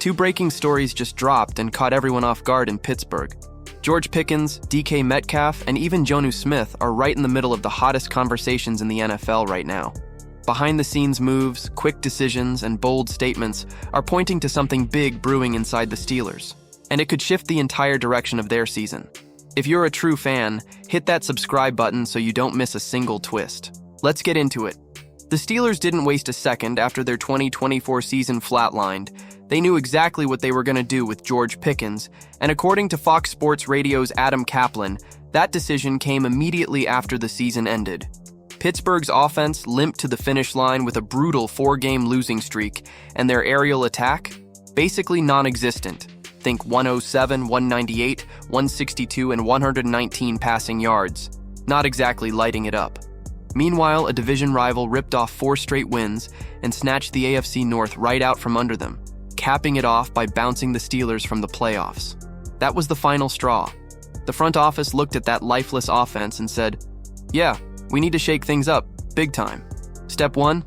Two breaking stories just dropped and caught everyone off guard in Pittsburgh. George Pickens, DK Metcalf, and even Jonnu Smith are right in the middle of the hottest conversations in the NFL right now. Behind-the-scenes moves, quick decisions, and bold statements are pointing to something big brewing inside the Steelers, and it could shift the entire direction of their season. If you're a true fan, hit that subscribe button so you don't miss a single twist. Let's get into it. The Steelers didn't waste a second after their 2024 season flatlined. They knew exactly what they were going to do with George Pickens, and according to Fox Sports Radio's Adam Kaplan, that decision came immediately after the season ended. Pittsburgh's offense limped to the finish line with a brutal 4-game losing streak, and their aerial attack? Basically non-existent. Think 107, 198, 162, and 119 passing yards. Not exactly lighting it up. Meanwhile, a division rival ripped off 4 straight wins and snatched the AFC North right out from under them, capping it off by bouncing the Steelers from the playoffs. That was the final straw. The front office looked at that lifeless offense and said, "Yeah, we need to shake things up, big time." Step 1,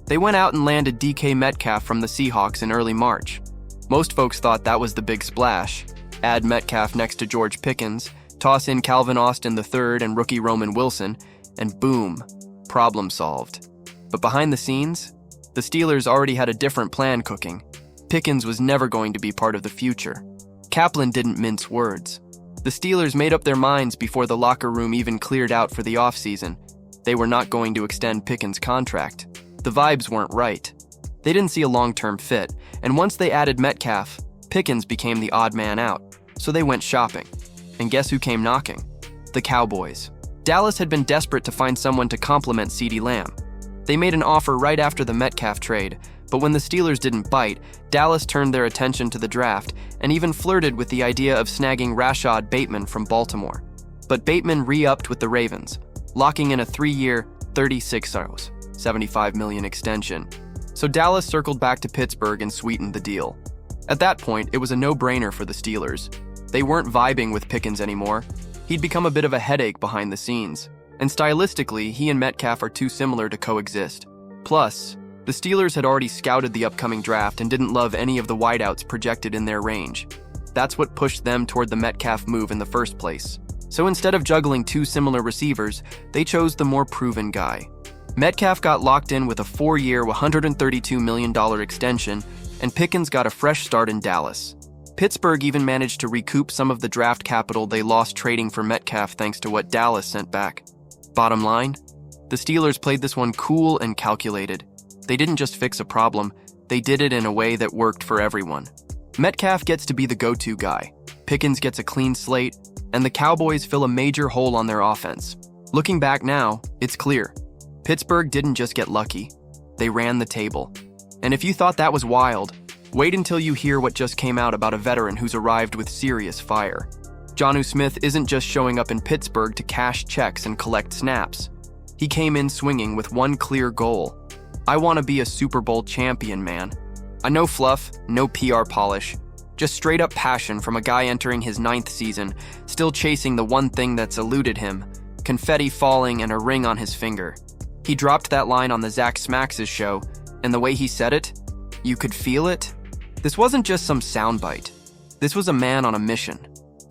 they went out and landed DK Metcalf from the Seahawks in early March. Most folks thought that was the big splash. Add Metcalf next to George Pickens, toss in Calvin Austin III and rookie Roman Wilson, and boom, problem solved. But behind the scenes, the Steelers already had a different plan cooking. Pickens was never going to be part of the future. Kaplan didn't mince words. The Steelers made up their minds before the locker room even cleared out for the offseason. They were not going to extend Pickens' contract. The vibes weren't right. They didn't see a long-term fit, and once they added Metcalf, Pickens became the odd man out, so they went shopping. And guess who came knocking? The Cowboys. Dallas had been desperate to find someone to complement CeeDee Lamb. They made an offer right after the Metcalf trade, but when the Steelers didn't bite, Dallas turned their attention to the draft and even flirted with the idea of snagging Rashad Bateman from Baltimore. But Bateman re-upped with the Ravens, locking in a 3-year, $75 million extension. So Dallas circled back to Pittsburgh and sweetened the deal. At that point, it was a no-brainer for the Steelers. They weren't vibing with Pickens anymore. He'd become a bit of a headache behind the scenes, and stylistically, he and Metcalf are too similar to coexist. Plus, the Steelers had already scouted the upcoming draft and didn't love any of the wideouts projected in their range. That's what pushed them toward the Metcalf move in the first place. So instead of juggling 2 similar receivers, they chose the more proven guy. Metcalf got locked in with a 4-year, $132 million extension, and Pickens got a fresh start in Dallas. Pittsburgh even managed to recoup some of the draft capital they lost trading for Metcalf thanks to what Dallas sent back. Bottom line, the Steelers played this one cool and calculated. They didn't just fix a problem, they did it in a way that worked for everyone. Metcalf gets to be the go-to guy, Pickens gets a clean slate, and the Cowboys fill a major hole on their offense. Looking back now, it's clear. Pittsburgh didn't just get lucky, they ran the table. And if you thought that was wild, wait until you hear what just came out about a veteran who's arrived with serious fire. Jonnu Smith isn't just showing up in Pittsburgh to cash checks and collect snaps. He came in swinging with one clear goal. I want to be a Super Bowl champion, man. No fluff, no PR polish, just straight up passion from a guy entering his 9th season, still chasing the one thing that's eluded him, confetti falling and a ring on his finger. He dropped that line on the Zach Smax's show, and the way he said it, you could feel it. This wasn't just some soundbite. This was a man on a mission.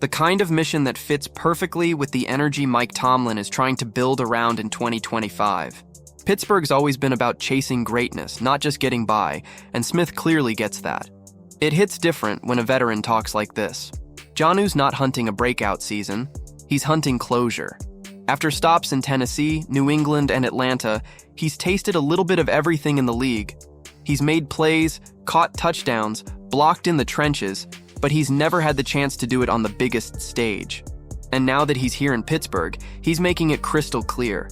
The kind of mission that fits perfectly with the energy Mike Tomlin is trying to build around in 2025. Pittsburgh's always been about chasing greatness, not just getting by, and Smith clearly gets that. It hits different when a veteran talks like this. Jonnu's not hunting a breakout season, he's hunting closure. After stops in Tennessee, New England, and Atlanta, he's tasted a little bit of everything in the league. He's made plays, caught touchdowns, blocked in the trenches, but he's never had the chance to do it on the biggest stage. And now that he's here in Pittsburgh, he's making it crystal clear.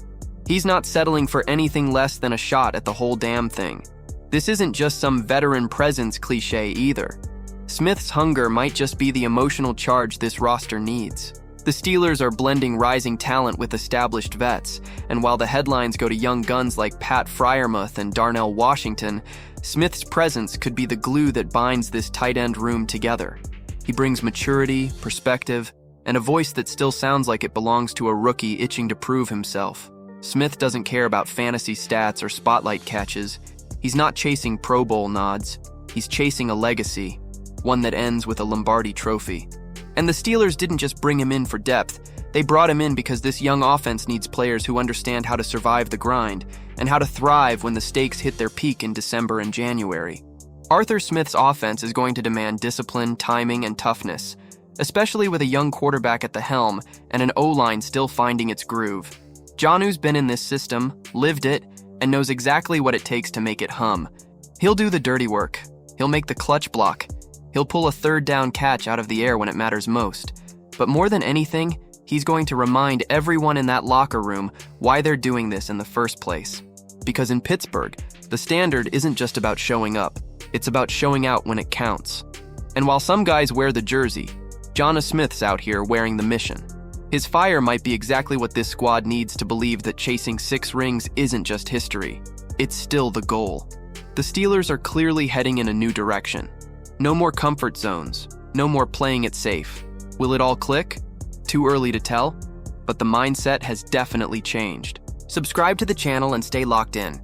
He's not settling for anything less than a shot at the whole damn thing. This isn't just some veteran presence cliche either. Smith's hunger might just be the emotional charge this roster needs. The Steelers are blending rising talent with established vets, and while the headlines go to young guns like Pat Freiermuth and Darnell Washington, Smith's presence could be the glue that binds this tight end room together. He brings maturity, perspective, and a voice that still sounds like it belongs to a rookie itching to prove himself. Smith doesn't care about fantasy stats or spotlight catches. He's not chasing Pro Bowl nods. He's chasing a legacy. one that ends with a Lombardi trophy. And the Steelers didn't just bring him in for depth, they brought him in because this young offense needs players who understand how to survive the grind and how to thrive when the stakes hit their peak in December and January. Arthur Smith's offense is going to demand discipline, timing, and toughness, especially with a young quarterback at the helm and an O-line still finding its groove. Jonnu's been in this system, lived it, and knows exactly what it takes to make it hum. He'll do the dirty work. He'll make the clutch block. He'll pull a third down catch out of the air when it matters most. But more than anything, he's going to remind everyone in that locker room why they're doing this in the first place. Because in Pittsburgh, the standard isn't just about showing up. It's about showing out when it counts. And while some guys wear the jersey, Jonnu Smith's out here wearing the mission. His fire might be exactly what this squad needs to believe that chasing 6 rings isn't just history. It's still the goal. The Steelers are clearly heading in a new direction. No more comfort zones. No more playing it safe. Will it all click? Too early to tell, but the mindset has definitely changed. Subscribe to the channel and stay locked in.